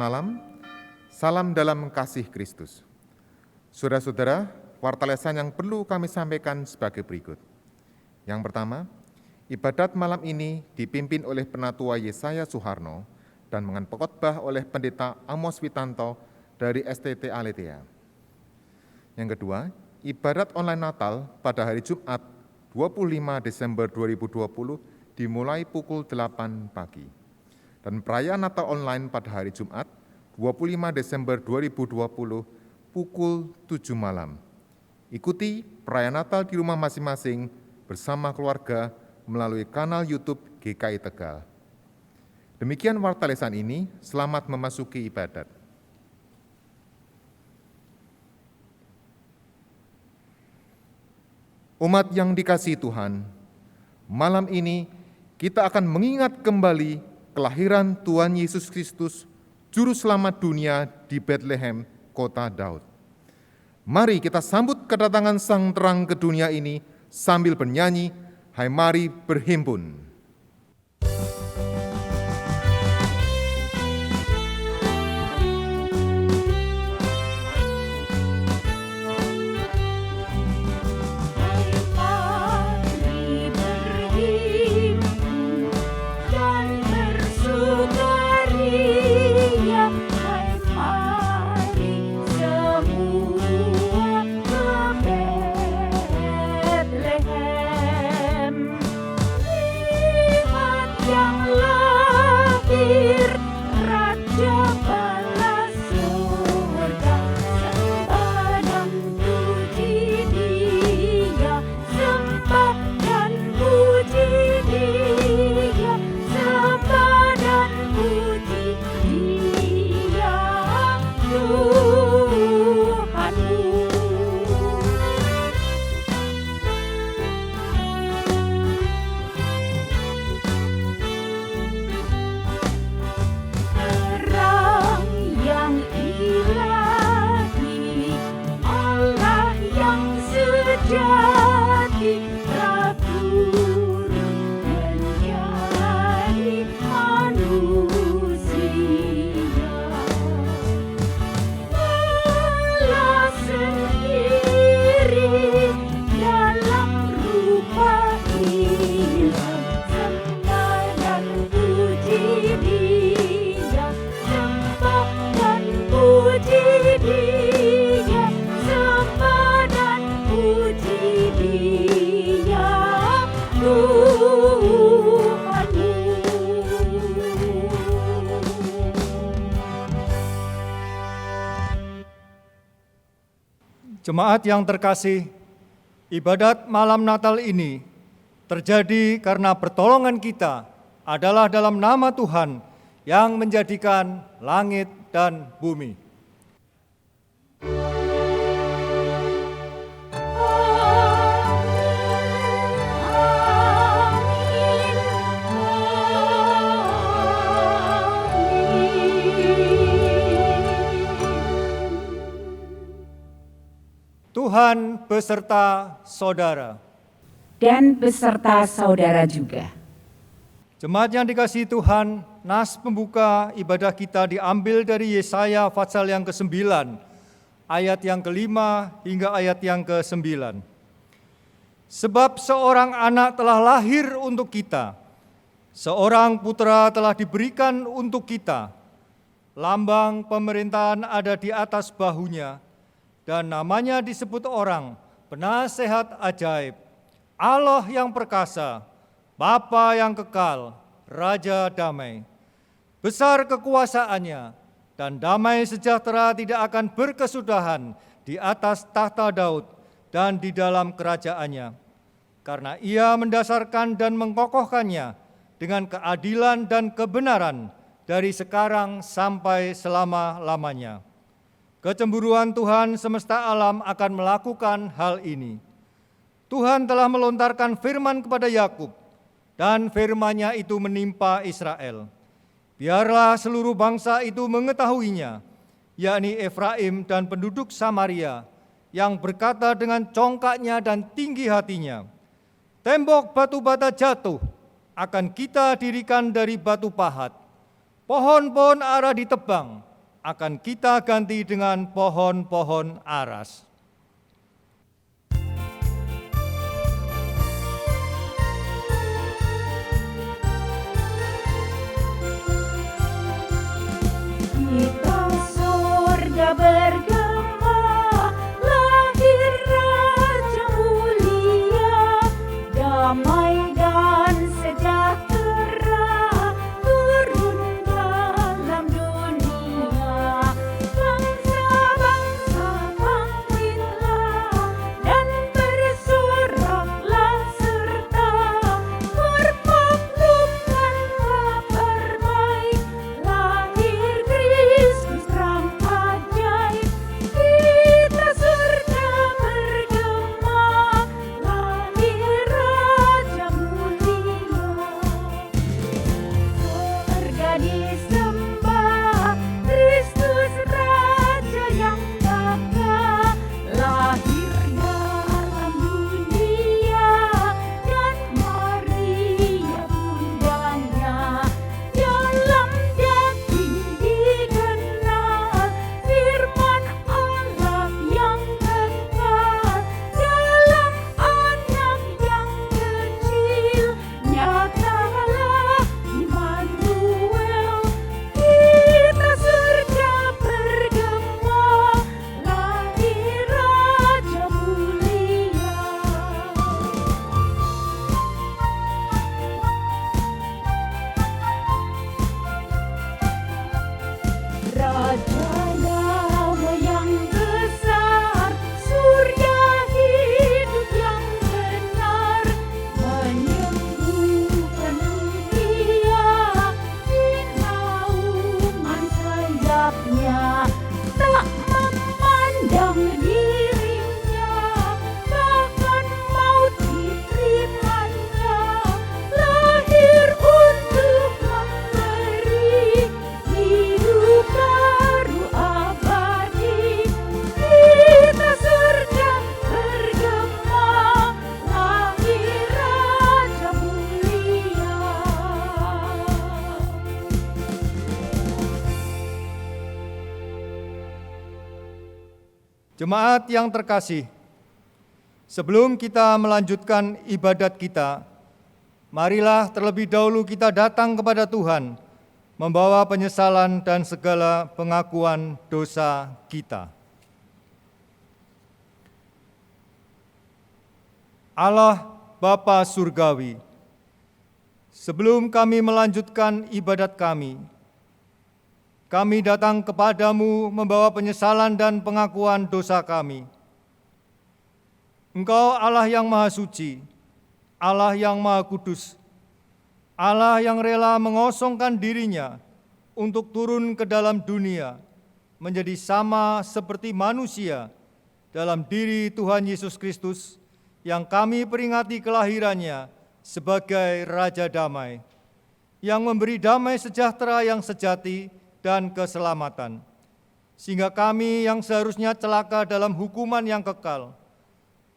malam, salam dalam kasih Kristus. Saudara-saudara, warta-lesan yang perlu kami sampaikan sebagai berikut. Yang pertama, ibadat malam ini dipimpin oleh Penatua Yesaya Suharno dan dengan pengkhotbah oleh Pendeta Amos Witanto dari STT Aletheia. Yang kedua, ibadat online Natal pada hari Jumat 25 Desember 2020 dimulai pukul 8 pagi. Dan perayaan Natal online pada hari Jumat 25 Desember 2020 pukul 7 malam. Ikuti perayaan Natal di rumah masing-masing bersama keluarga melalui kanal YouTube GKI Tegal. Demikian warta lesan ini, selamat memasuki ibadat. Umat yang dikasihi Tuhan, malam ini kita akan mengingat kembali kelahiran Tuhan Yesus Kristus, Juru Selamat dunia di Bethlehem, kota Daud. Mari kita sambut kedatangan Sang Terang ke dunia ini sambil bernyanyi, "Hai mari berhimpun." Jemaat yang terkasih, ibadat malam Natal ini terjadi karena pertolongan kita adalah dalam nama Tuhan yang menjadikan langit dan bumi. Tuhan beserta saudara. Dan beserta saudara juga. Jemaat yang dikasihi Tuhan, nas pembuka ibadah kita diambil dari Yesaya pasal yang ke-9, ayat yang ke-5 hingga ayat yang ke-9. Sebab seorang anak telah lahir untuk kita, seorang putra telah diberikan untuk kita, lambang pemerintahan ada di atas bahunya, dan namanya disebut orang, Penasehat Ajaib, Allah yang perkasa, Bapa yang kekal, Raja damai. Besar kekuasaannya, dan damai sejahtera tidak akan berkesudahan di atas tahta Daud dan di dalam kerajaannya. Karena ia mendasarkan dan mengkokohkannya dengan keadilan dan kebenaran dari sekarang sampai selama-lamanya. Kecemburuan Tuhan semesta alam akan melakukan hal ini. Tuhan telah melontarkan firman kepada Yakub, dan firman-Nya itu menimpa Israel. Biarlah seluruh bangsa itu mengetahuinya, yakni Efraim dan penduduk Samaria, yang berkata dengan congkaknya dan tinggi hatinya, tembok batu bata jatuh, akan kita dirikan dari batu pahat. Pohon-pohon ara ditebang, akan kita ganti dengan pohon-pohon aras. Kita surga bergema, lahir Raja mulia, damai dan sejahtera turun dalam dunia. Bangsa-bangsa bangkitlah dan bersoraklah serta berpaklumkan kabar baik. Lahir Kristus terang ajaib, kita surga bergema, lahir Raja mulia. Surga disembah, Kristus Raja yang gagah, lahir dalam dunia, dan Maria bundanya. Dalam daging dikenal, firman Allah yang kekal, dalam anak yang kecil, nyatalah Immanuel. Kita surga bergema, lahir Raja mulia. Raja damai yang besar, surya hidup yang benar, menyembuhkan dunia di naungan sayapnya. Tak memandang dirinya, bahkan maut diterimanya, lahir untuk memberi hidup baru abadi. Kita surga bergema, lahir Raja mulia. Jemaat yang terkasih, sebelum kita melanjutkan ibadat kita, marilah terlebih dahulu kita datang kepada Tuhan, membawa penyesalan dan segala pengakuan dosa kita. Allah Bapa Surgawi, sebelum kami melanjutkan ibadat kami datang kepadamu membawa penyesalan dan pengakuan dosa kami. Engkau Allah yang Maha Suci, Allah yang Maha Kudus, Allah yang rela mengosongkan dirinya untuk turun ke dalam dunia, menjadi sama seperti manusia dalam diri Tuhan Yesus Kristus, yang kami peringati kelahirannya sebagai Raja Damai, yang memberi damai sejahtera yang sejati dan keselamatan, sehingga kami yang seharusnya celaka dalam hukuman yang kekal,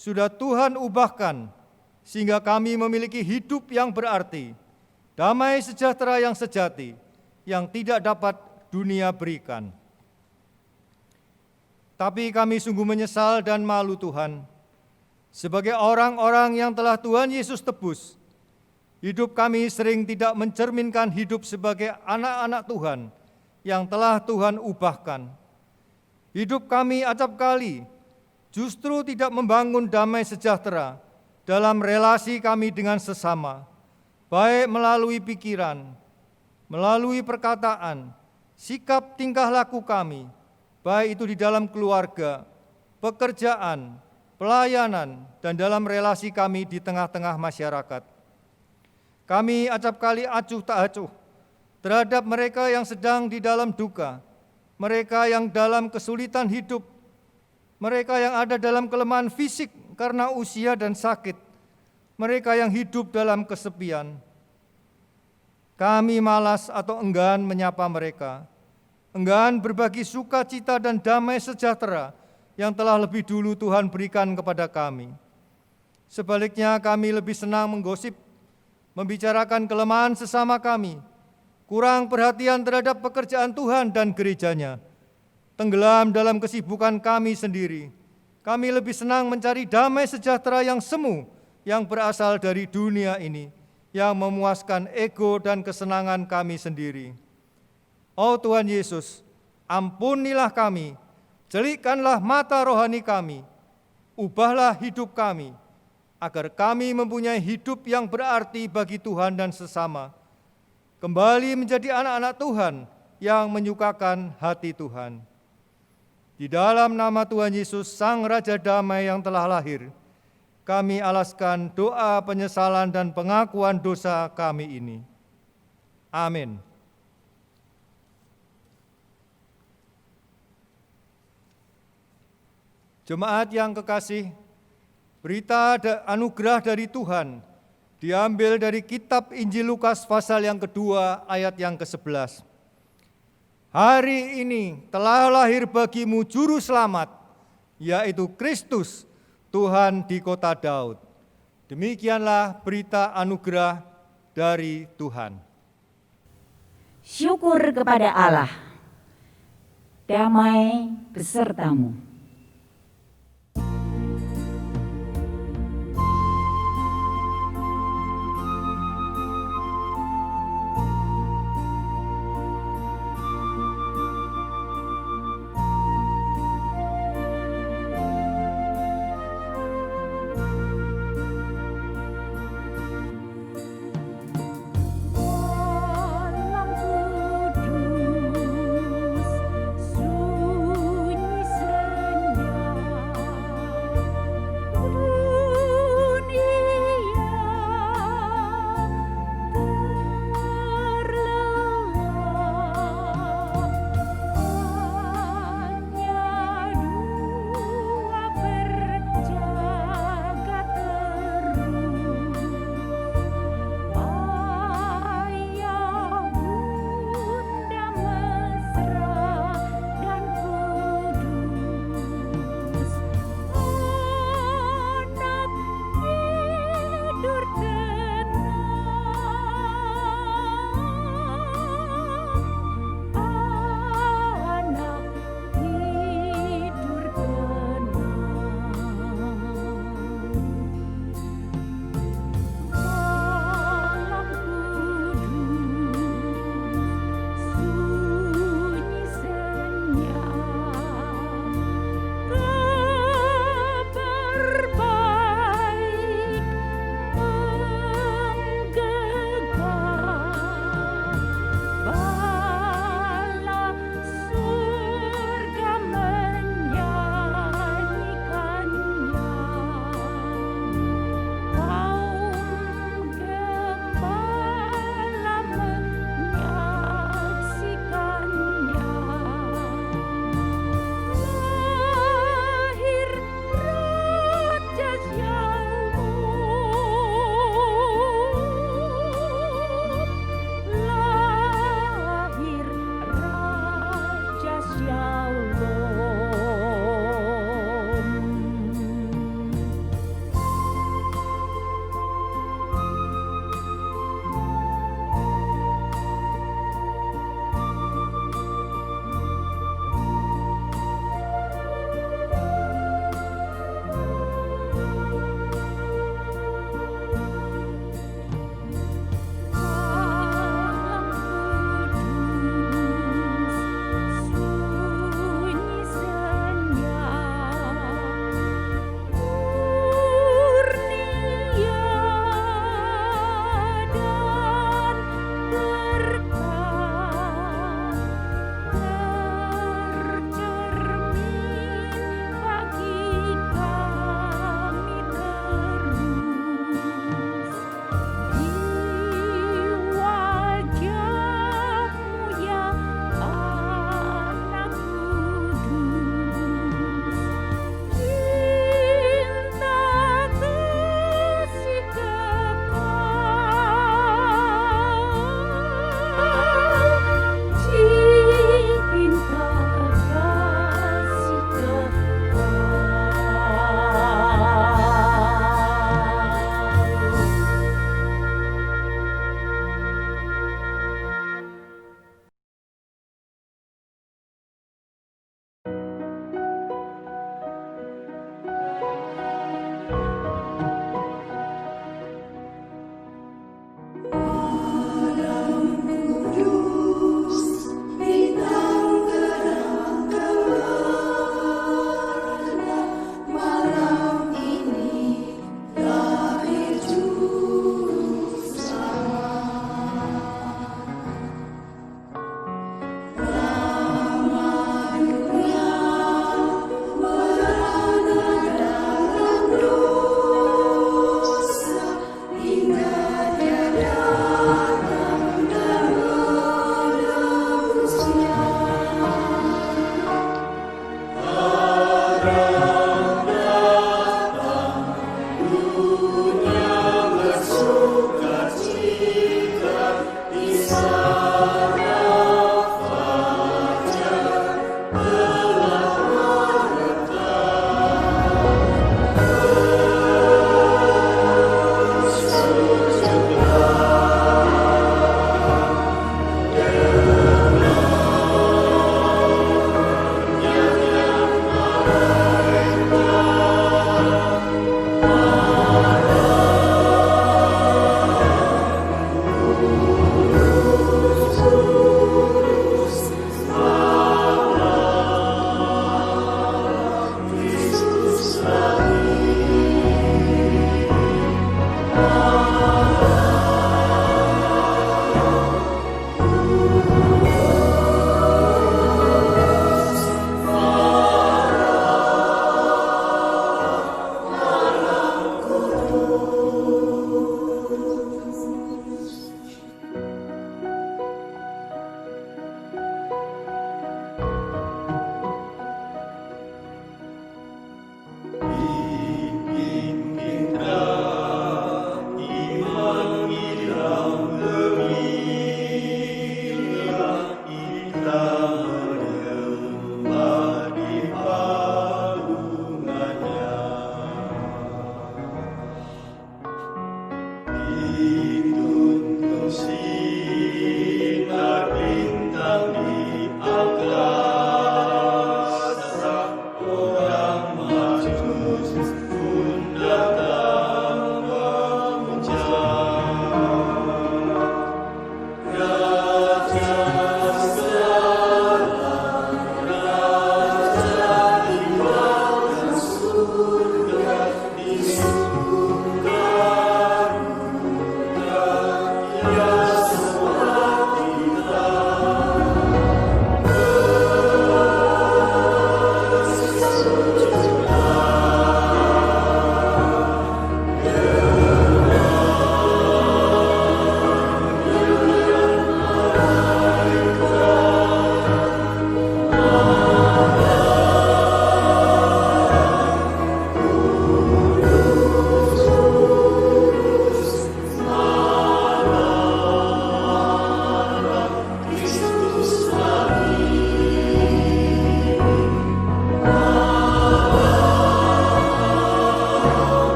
sudah Tuhan ubahkan sehingga kami memiliki hidup yang berarti, damai sejahtera yang sejati, yang tidak dapat dunia berikan. Tapi kami sungguh menyesal dan malu Tuhan, sebagai orang-orang yang telah Tuhan Yesus tebus. Hidup kami sering tidak mencerminkan hidup sebagai anak-anak Tuhan yang telah Tuhan ubahkan. Hidup kami acap kali justru tidak membangun damai sejahtera dalam relasi kami dengan sesama, baik melalui pikiran, melalui perkataan, sikap tingkah laku kami, baik itu di dalam keluarga, pekerjaan, pelayanan, dan dalam relasi kami di tengah-tengah masyarakat. Kami acap kali acuh tak acuh terhadap mereka yang sedang di dalam duka, mereka yang dalam kesulitan hidup, mereka yang ada dalam kelemahan fisik karena usia dan sakit, mereka yang hidup dalam kesepian. Kami malas atau enggan menyapa mereka, enggan berbagi sukacita dan damai sejahtera yang telah lebih dulu Tuhan berikan kepada kami. Sebaliknya kami lebih senang menggosip, membicarakan kelemahan sesama kami, kurang perhatian terhadap pekerjaan Tuhan dan gerejanya, tenggelam dalam kesibukan kami sendiri. Kami lebih senang mencari damai sejahtera yang semu, yang berasal dari dunia ini, yang memuaskan ego dan kesenangan kami sendiri. Oh Tuhan Yesus, ampunilah kami, celikkanlah mata rohani kami, ubahlah hidup kami, agar kami mempunyai hidup yang berarti bagi Tuhan dan sesama, kembali menjadi anak-anak Tuhan yang menyukakan hati Tuhan. Di dalam nama Tuhan Yesus, Sang Raja Damai yang telah lahir, kami alaskan doa penyesalan dan pengakuan dosa kami ini. Amin. Jemaat yang kekasih, berita anugerah dari Tuhan diambil dari kitab Injil Lukas pasal yang kedua ayat yang ke-11. Hari ini telah lahir bagimu juru selamat, yaitu Kristus, Tuhan di kota Daud. Demikianlah berita anugerah dari Tuhan. Syukur kepada Allah. Damai besertamu. Sunyi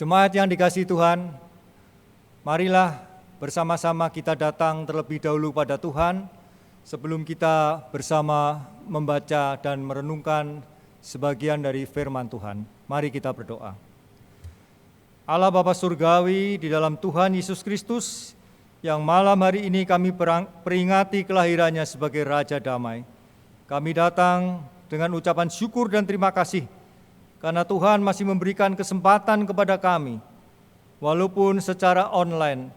Jemaat yang dikasihi Tuhan, marilah bersama-sama kita datang terlebih dahulu pada Tuhan sebelum kita bersama membaca dan merenungkan sebagian dari firman Tuhan. Mari kita berdoa. Allah Bapa Surgawi, di dalam Tuhan Yesus Kristus, yang malam hari ini kami peringati kelahirannya sebagai Raja Damai. Kami datang dengan ucapan syukur dan terima kasih karena Tuhan masih memberikan kesempatan kepada kami, walaupun secara online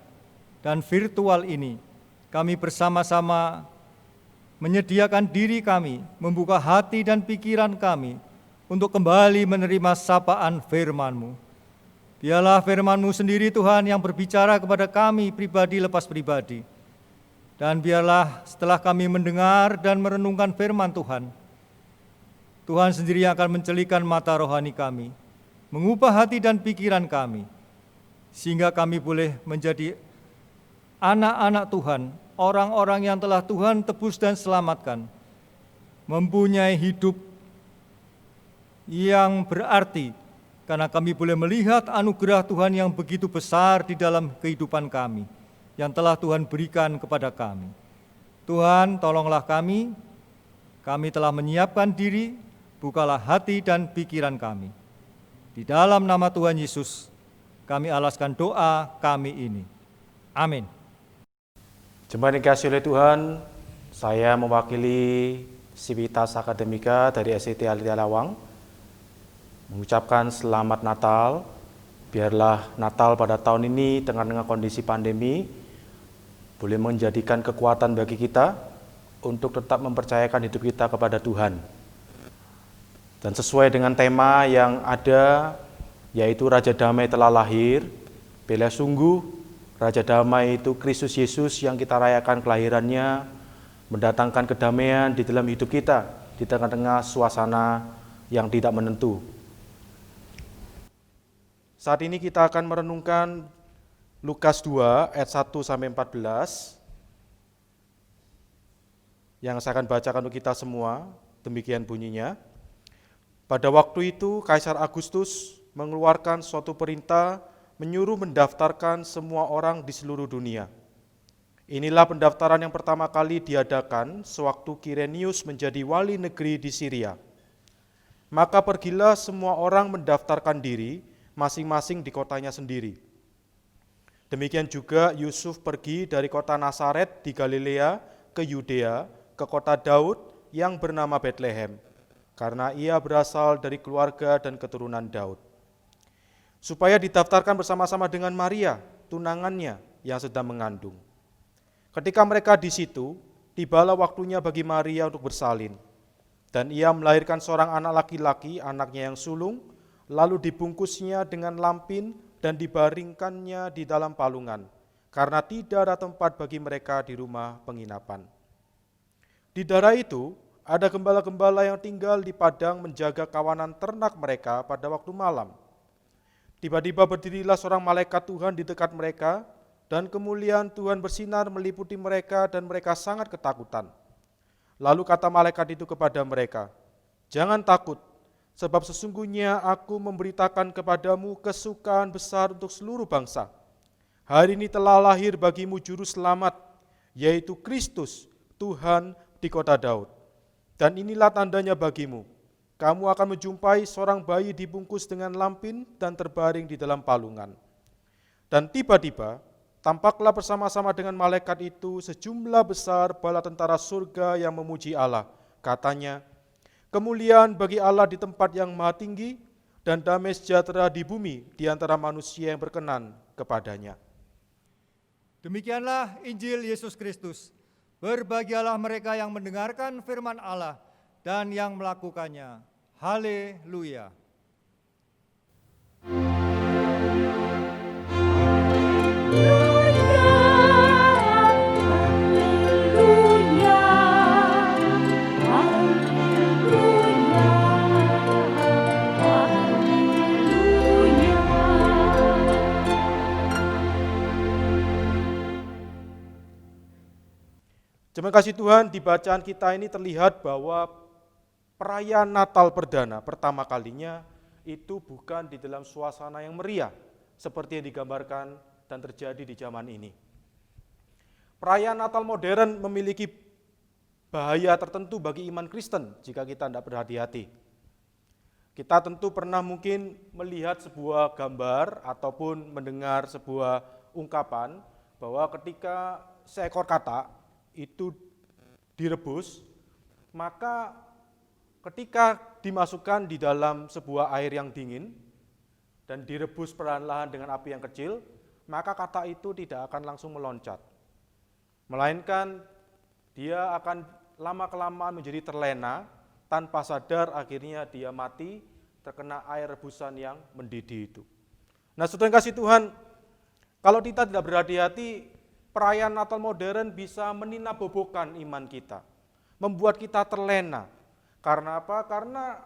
dan virtual ini, kami bersama-sama menyediakan diri kami, membuka hati dan pikiran kami untuk kembali menerima sapaan firman-Mu. Biarlah firman-Mu sendiri Tuhan yang berbicara kepada kami pribadi lepas pribadi. Dan biarlah setelah kami mendengar dan merenungkan firman Tuhan, Tuhan sendiri yang akan mencelikan mata rohani kami, mengubah hati dan pikiran kami, sehingga kami boleh menjadi anak-anak Tuhan, orang-orang yang telah Tuhan tebus dan selamatkan, mempunyai hidup yang berarti, karena kami boleh melihat anugerah Tuhan yang begitu besar di dalam kehidupan kami, yang telah Tuhan berikan kepada kami. Tuhan, tolonglah kami telah menyiapkan diri, bukalah hati dan pikiran kami. Di dalam nama Tuhan Yesus, kami alaskan doa kami ini. Amin. Jemaat yang dikasihi oleh Tuhan, saya mewakili Civitas Akademika dari SIT Alita Lawang mengucapkan selamat Natal. Biarlah Natal pada tahun ini dengan kondisi pandemi boleh menjadikan kekuatan bagi kita untuk tetap mempercayakan hidup kita kepada Tuhan. Dan sesuai dengan tema yang ada, yaitu Raja Damai telah lahir, bila sungguh Raja Damai itu Kristus Yesus yang kita rayakan kelahirannya, mendatangkan kedamaian di dalam hidup kita, di tengah-tengah suasana yang tidak menentu. Saat ini kita akan merenungkan Lukas 2 ayat 1-14 yang saya akan bacakan untuk kita semua. Demikian bunyinya. Pada waktu itu Kaisar Agustus mengeluarkan suatu perintah menyuruh mendaftarkan semua orang di seluruh dunia. Inilah pendaftaran yang pertama kali diadakan sewaktu Kirenius menjadi wali negeri di Syria. Maka pergilah semua orang mendaftarkan diri masing-masing di kotanya sendiri. Demikian juga Yusuf pergi dari kota Nazaret di Galilea ke Yudea, ke kota Daud yang bernama Betlehem, karena ia berasal dari keluarga dan keturunan Daud, supaya didaftarkan bersama-sama dengan Maria, tunangannya yang sedang mengandung. Ketika mereka di situ, tibalah waktunya bagi Maria untuk bersalin, dan ia melahirkan seorang anak laki-laki, anaknya yang sulung, lalu dibungkusnya dengan lampin dan dibaringkannya di dalam palungan, karena tidak ada tempat bagi mereka di rumah penginapan. Di daerah itu, ada gembala-gembala yang tinggal di padang menjaga kawanan ternak mereka pada waktu malam. Tiba-tiba berdirilah seorang malaikat Tuhan di dekat mereka, dan kemuliaan Tuhan bersinar meliputi mereka dan mereka sangat ketakutan. Lalu kata malaikat itu kepada mereka, "Jangan takut, sebab sesungguhnya aku memberitakan kepadamu kesukaan besar untuk seluruh bangsa. Hari ini telah lahir bagimu juru selamat, yaitu Kristus, Tuhan di kota Daud. Dan inilah tandanya bagimu, kamu akan menjumpai seorang bayi dibungkus dengan lampin dan terbaring di dalam palungan." Dan tiba-tiba, tampaklah bersama-sama dengan malaikat itu sejumlah besar bala tentara surga yang memuji Allah. Katanya, "Kemuliaan bagi Allah di tempat yang maha tinggi, dan damai sejahtera di bumi di antara manusia yang berkenan kepadanya." Demikianlah Injil Yesus Kristus. Berbahagialah mereka yang mendengarkan firman Allah dan yang melakukannya. Haleluya. Terima kasih Tuhan, di bacaan kita ini terlihat bahwa perayaan Natal perdana pertama kalinya itu bukan di dalam suasana yang meriah, seperti yang digambarkan dan terjadi di zaman ini. Perayaan Natal modern memiliki bahaya tertentu bagi iman Kristen jika kita tidak berhati-hati. Kita tentu pernah mungkin melihat sebuah gambar ataupun mendengar sebuah ungkapan bahwa ketika seekor katak itu direbus, maka ketika dimasukkan di dalam sebuah air yang dingin dan direbus perlahan-lahan dengan api yang kecil, maka katak itu tidak akan langsung meloncat. Melainkan dia akan lama-kelamaan menjadi terlena, tanpa sadar akhirnya dia mati terkena air rebusan yang mendidih itu. Nah, saudara yang kasih Tuhan, kalau kita tidak berhati-hati, perayaan Natal modern bisa meninabobokan iman kita, membuat kita terlena. Karena apa? Karena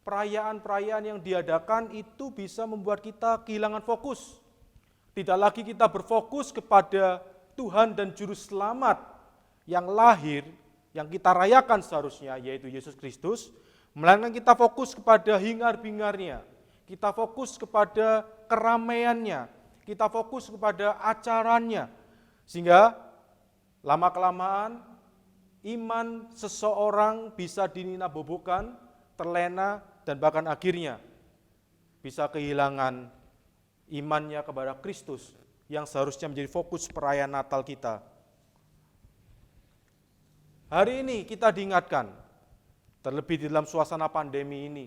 perayaan-perayaan yang diadakan itu bisa membuat kita kehilangan fokus. Tidak lagi kita berfokus kepada Tuhan dan Juru Selamat yang lahir, yang kita rayakan seharusnya, yaitu Yesus Kristus, melainkan kita fokus kepada hingar-bingarnya, kita fokus kepada keramaiannya, kita fokus kepada acaranya, sehingga lama-kelamaan iman seseorang bisa dininabobokan, terlena, dan bahkan akhirnya bisa kehilangan imannya kepada Kristus yang seharusnya menjadi fokus perayaan Natal kita. Hari ini kita diingatkan, terlebih di dalam suasana pandemi ini,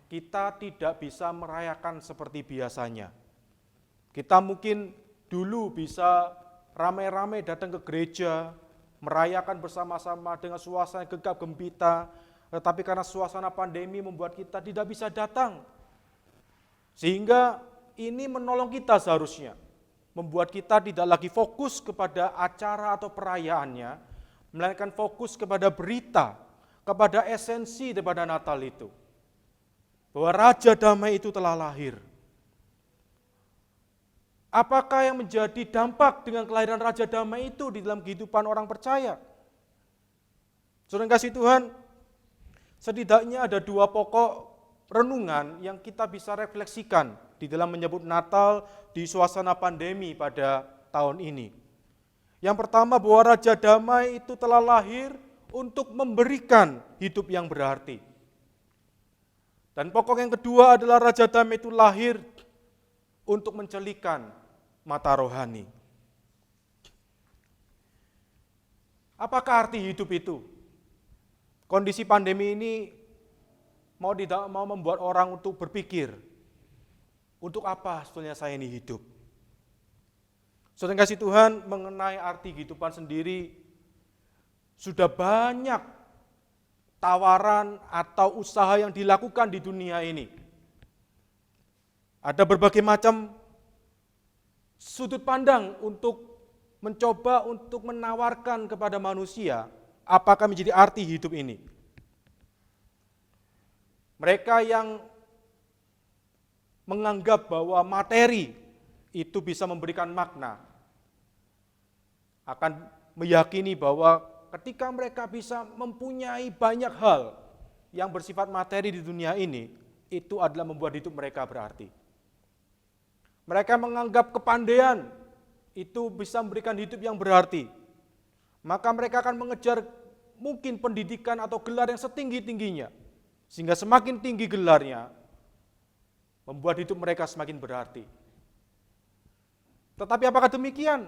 kita tidak bisa merayakan seperti biasanya. Kita mungkin dulu bisa ramai-ramai datang ke gereja, merayakan bersama-sama dengan suasana gegap gempita, tetapi karena suasana pandemi membuat kita tidak bisa datang. Sehingga ini menolong kita seharusnya, membuat kita tidak lagi fokus kepada acara atau perayaannya, melainkan fokus kepada berita, kepada esensi daripada Natal itu. Bahwa Raja Damai itu telah lahir. Apakah yang menjadi dampak dengan kelahiran Raja Damai itu di dalam kehidupan orang percaya? Saudara yang kasih Tuhan, setidaknya ada dua pokok renungan yang kita bisa refleksikan di dalam menyebut Natal di suasana pandemi pada tahun ini. Yang pertama, bahwa Raja Damai itu telah lahir untuk memberikan hidup yang berarti. Dan pokok yang kedua adalah Raja Damai itu lahir untuk mencelikan mata rohani. Apakah arti hidup itu? Kondisi pandemi ini mau tidak mau membuat orang untuk berpikir, untuk apa sebetulnya saya ini hidup? Saudara yang kasih Tuhan, mengenai arti kehidupan sendiri, sudah banyak tawaran atau usaha yang dilakukan di dunia ini. Ada berbagai macam sudut pandang untuk mencoba untuk menawarkan kepada manusia apakah menjadi arti hidup ini. Mereka yang menganggap bahwa materi itu bisa memberikan makna, akan meyakini bahwa ketika mereka bisa mempunyai banyak hal yang bersifat materi di dunia ini, itu adalah membuat hidup mereka berarti. Mereka menganggap kepandaian itu bisa memberikan hidup yang berarti. Maka mereka akan mengejar mungkin pendidikan atau gelar yang setinggi-tingginya. Sehingga semakin tinggi gelarnya, membuat hidup mereka semakin berarti. Tetapi apakah demikian?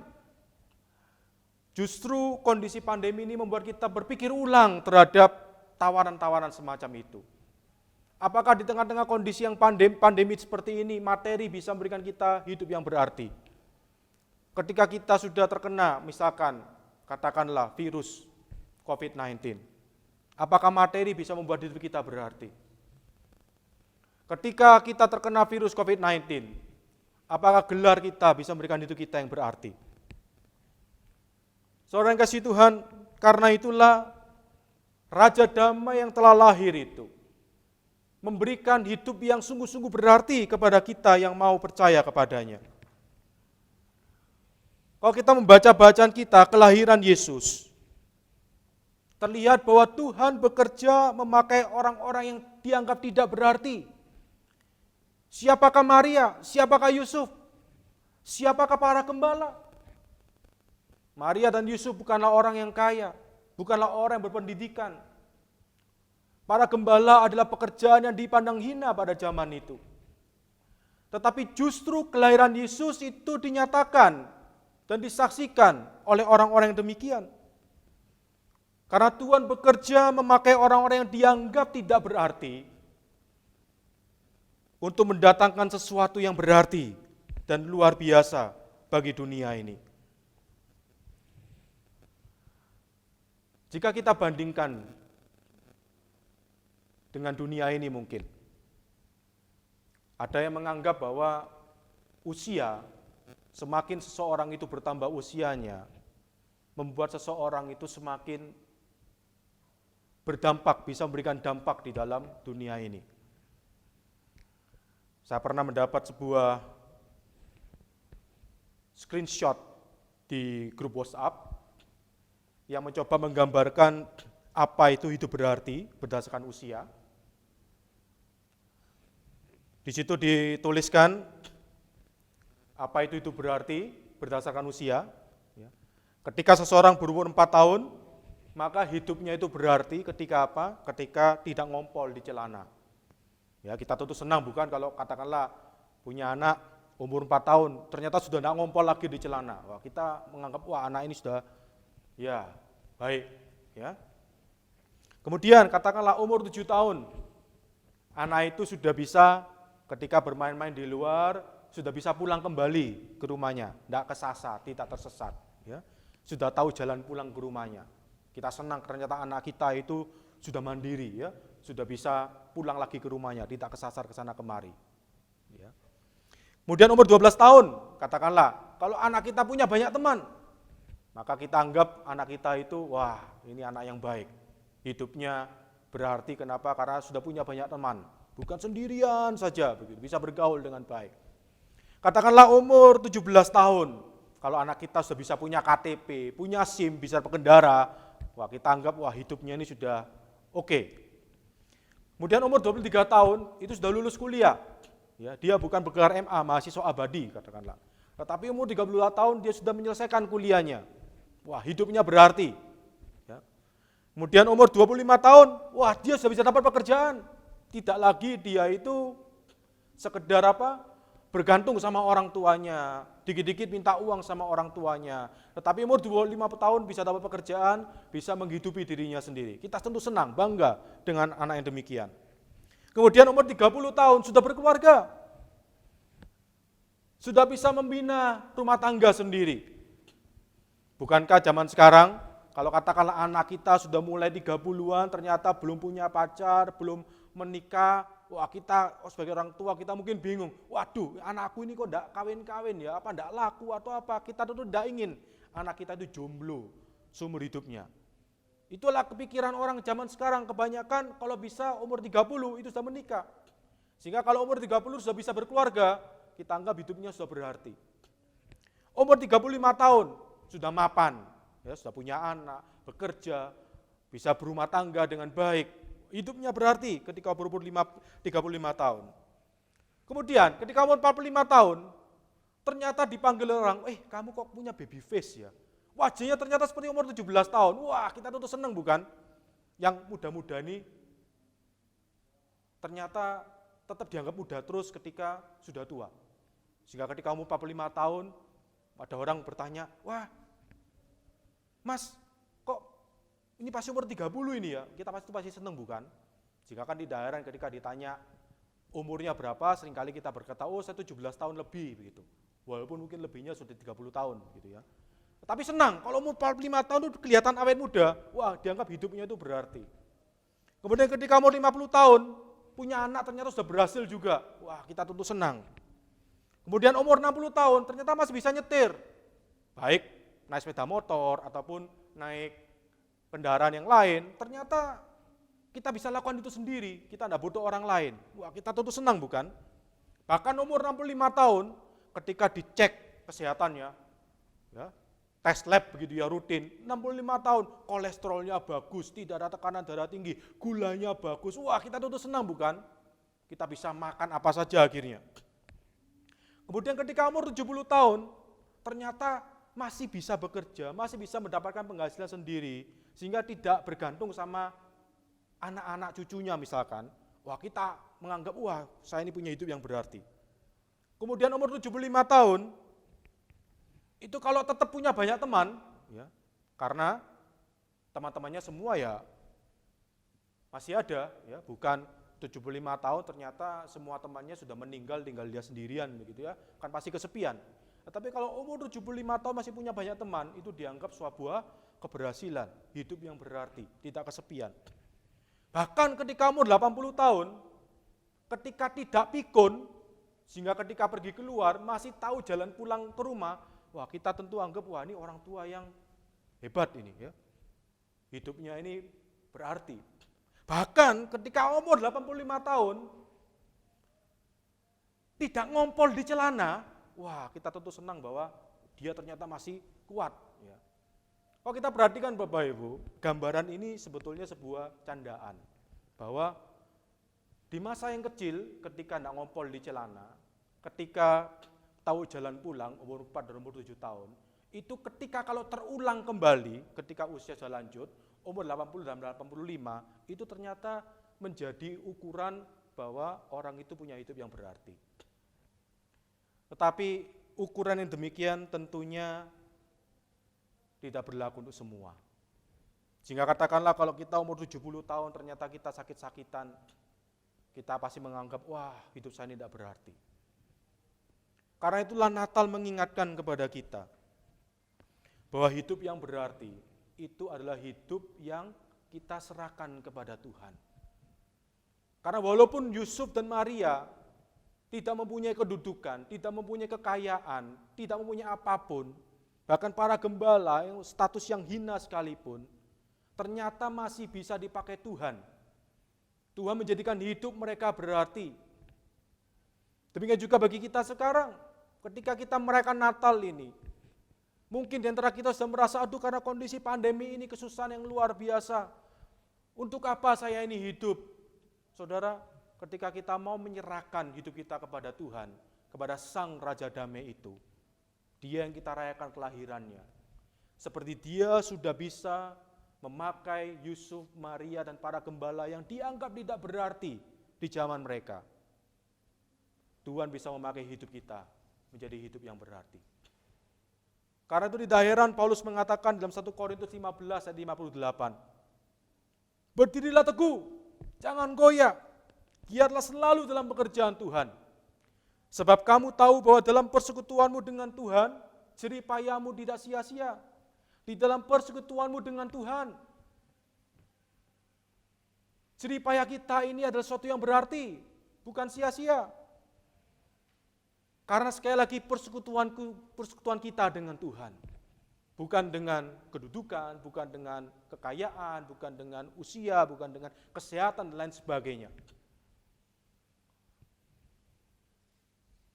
Justru kondisi pandemi ini membuat kita berpikir ulang terhadap tawaran-tawaran semacam itu. Apakah di tengah-tengah kondisi yang pandemi seperti ini, materi bisa memberikan kita hidup yang berarti? Ketika kita sudah terkena, misalkan, katakanlah virus COVID-19, apakah materi bisa membuat hidup kita berarti? Ketika kita terkena virus COVID-19, apakah gelar kita bisa memberikan hidup kita yang berarti? Saudara yang kasih Tuhan, karena itulah Raja Damai yang telah lahir itu memberikan hidup yang sungguh-sungguh berarti kepada kita yang mau percaya kepadanya. Kalau kita membaca bacaan kita, kelahiran Yesus, terlihat bahwa Tuhan bekerja memakai orang-orang yang dianggap tidak berarti. Siapakah Maria? Siapakah Yusuf? Siapakah para gembala? Maria dan Yusuf bukanlah orang yang kaya, bukanlah orang yang berpendidikan. Para gembala adalah pekerjaan yang dipandang hina pada zaman itu. Tetapi justru kelahiran Yesus itu dinyatakan dan disaksikan oleh orang-orang yang demikian. Karena Tuhan bekerja memakai orang-orang yang dianggap tidak berarti untuk mendatangkan sesuatu yang berarti dan luar biasa bagi dunia ini. Jika kita bandingkan dengan dunia ini mungkin, ada yang menganggap bahwa usia, semakin seseorang itu bertambah usianya, membuat seseorang itu semakin berdampak, bisa memberikan dampak di dalam dunia ini. Saya pernah mendapat sebuah screenshot di grup WhatsApp yang mencoba menggambarkan apa itu hidup berarti berdasarkan usia. Di situ dituliskan apa itu hidup berarti berdasarkan usia. Ketika seseorang berumur 4 tahun, maka hidupnya itu berarti ketika apa? Ketika tidak ngompol di celana. Ya, kita tentu senang bukan kalau katakanlah punya anak umur 4 tahun, ternyata sudah tidak ngompol lagi di celana. Wah, kita menganggap wah anak ini sudah ya baik. Ya. Kemudian katakanlah umur 7 tahun, anak itu sudah bisa ketika bermain-main di luar, sudah bisa pulang kembali ke rumahnya, tidak kesasar, tidak tersesat. Ya. Sudah tahu jalan pulang ke rumahnya. Kita senang ternyata anak kita itu sudah mandiri, ya, sudah bisa pulang lagi ke rumahnya, tidak kesasar ke sana kemari. Ya. Kemudian umur 12 tahun, katakanlah, kalau anak kita punya banyak teman, maka kita anggap anak kita itu, wah ini anak yang baik. Hidupnya berarti kenapa? Karena sudah punya banyak teman, bukan sendirian saja, bisa bergaul dengan baik. Katakanlah umur 17 tahun, kalau anak kita sudah bisa punya KTP, punya SIM, bisa berkendara, wah kita anggap wah hidupnya ini sudah oke. Kemudian umur 23 tahun, itu sudah lulus kuliah. Ya, dia bukan bergelar MA, mahasiswa abadi katakanlah. Tetapi umur 32 tahun dia sudah menyelesaikan kuliahnya. Wah hidupnya berarti. Ya. Kemudian umur 25 tahun, wah dia sudah bisa dapat pekerjaan. Tidak lagi dia itu sekedar apa? Bergantung sama orang tuanya, dikit-dikit minta uang sama orang tuanya. Tetapi umur 25 tahun bisa dapat pekerjaan, bisa menghidupi dirinya sendiri. Kita tentu senang, bangga dengan anak yang demikian. Kemudian umur 30 tahun sudah berkeluarga. Sudah bisa membina rumah tangga sendiri. Bukankah zaman sekarang, kalau katakanlah anak kita sudah mulai 30-an, ternyata belum punya pacar, belum menikah, wah kita sebagai orang tua kita mungkin bingung, waduh anakku ini kok enggak kawin-kawin ya, apa enggak laku atau apa, kita tentu enggak ingin anak kita itu jomblo seumur hidupnya. Itulah kepikiran orang zaman sekarang, kebanyakan kalau bisa umur 30 itu sudah menikah. Sehingga kalau umur 30 sudah bisa berkeluarga, kita anggap hidupnya sudah berarti. Umur 35 tahun sudah mapan, ya, sudah punya anak, bekerja, bisa berumah tangga dengan baik. Hidupnya berarti ketika berumur 35 tahun. Kemudian ketika umur 45 tahun, ternyata dipanggil orang, kamu kok punya baby face ya? Wajahnya ternyata seperti umur 17 tahun. Wah kita tentu senang bukan? Yang muda-muda ini ternyata tetap dianggap muda terus ketika sudah tua. Sehingga ketika umur 45 tahun, ada orang bertanya, wah mas, kok ini pasti umur 30 ini ya, kita pasti senang bukan? Jika kan tidak heran ketika ditanya umurnya berapa, seringkali kita berkata, oh saya 17 tahun lebih begitu. Walaupun mungkin lebihnya sudah 30 tahun gitu ya. Tapi senang, kalau umur 45 tahun itu kelihatan awet muda, wah dianggap hidupnya itu berarti. Kemudian ketika umur 50 tahun, punya anak ternyata sudah berhasil juga, wah kita tentu senang. Kemudian umur 60 tahun, ternyata masih bisa nyetir. Baik naik sepeda motor ataupun naik kendaraan yang lain, ternyata kita bisa lakukan itu sendiri, kita tidak butuh orang lain. Wah kita tentu senang bukan? Bahkan umur 65 tahun, ketika dicek kesehatannya, ya, tes lab begitu ya rutin, 65 tahun, kolesterolnya bagus, tidak ada tekanan darah tinggi, gulanya bagus, wah kita tentu senang bukan? Kita bisa makan apa saja akhirnya. Kemudian ketika umur 70 tahun, ternyata masih bisa bekerja, masih bisa mendapatkan penghasilan sendiri, sehingga tidak bergantung sama anak-anak cucunya misalkan. Wah, kita menganggap, wah saya ini punya hidup yang berarti. Kemudian umur 75 tahun, itu kalau tetap punya banyak teman, ya, karena teman-temannya semua ya masih ada, ya, bukan 75 tahun ternyata semua temannya sudah meninggal, tinggal dia sendirian begitu ya, kan pasti kesepian. Tapi kalau umur 75 tahun masih punya banyak teman, itu dianggap sebuah keberhasilan, hidup yang berarti, tidak kesepian. Bahkan ketika umur 80 tahun, ketika tidak pikun, sehingga ketika pergi keluar masih tahu jalan pulang ke rumah, wah kita tentu anggap, wah ini orang tua yang hebat ini ya. Hidupnya ini berarti. Bahkan ketika umur 85 tahun, tidak ngompol di celana, wah kita tentu senang bahwa dia ternyata masih kuat. Ya. Kalau kita perhatikan Bapak Ibu, gambaran ini sebetulnya sebuah candaan. Bahwa di masa yang kecil, ketika tidak ngompol di celana, ketika tahu jalan pulang, umur 4 dan umur 7 tahun, itu ketika kalau terulang kembali, ketika usia sudah lanjut, umur 80 dan 85, itu ternyata menjadi ukuran bahwa orang itu punya hidup yang berarti. Tetapi ukuran yang demikian tentunya tidak berlaku untuk semua. Sehingga katakanlah kalau kita umur 70 tahun ternyata kita sakit-sakitan, kita pasti menganggap, wah hidup saya ini tidak berarti. Karena itulah Natal mengingatkan kepada kita, bahwa hidup yang berarti itu adalah hidup yang kita serahkan kepada Tuhan. Karena walaupun Yusuf dan Maria tidak mempunyai kedudukan, tidak mempunyai kekayaan, tidak mempunyai apapun, bahkan para gembala yang status yang hina sekalipun, ternyata masih bisa dipakai Tuhan. Tuhan menjadikan hidup mereka berarti. Demikian juga bagi kita sekarang, ketika kita merayakan Natal ini, mungkin di antara kita sudah merasa, aduh karena kondisi pandemi ini kesusahan yang luar biasa. Untuk apa saya ini hidup? Saudara, ketika kita mau menyerahkan hidup kita kepada Tuhan, kepada Sang Raja Damai itu, Dia yang kita rayakan kelahirannya. Seperti Dia sudah bisa memakai Yusuf, Maria, dan para gembala yang dianggap tidak berarti di zaman mereka. Tuhan bisa memakai hidup kita menjadi hidup yang berarti. Karena itu tidak heran Paulus mengatakan dalam 1 Korintus 15 ayat 58, berdirilah teguh, jangan goyah, giatlah selalu dalam pekerjaan Tuhan. Sebab kamu tahu bahwa dalam persekutuanmu dengan Tuhan, jerih payahmu tidak sia-sia. Di dalam persekutuanmu dengan Tuhan, jerih payah kita ini adalah sesuatu yang berarti, bukan sia-sia. Karena sekali lagi persekutuan kita dengan Tuhan. Bukan dengan kedudukan, bukan dengan kekayaan, bukan dengan usia, bukan dengan kesehatan dan lain sebagainya.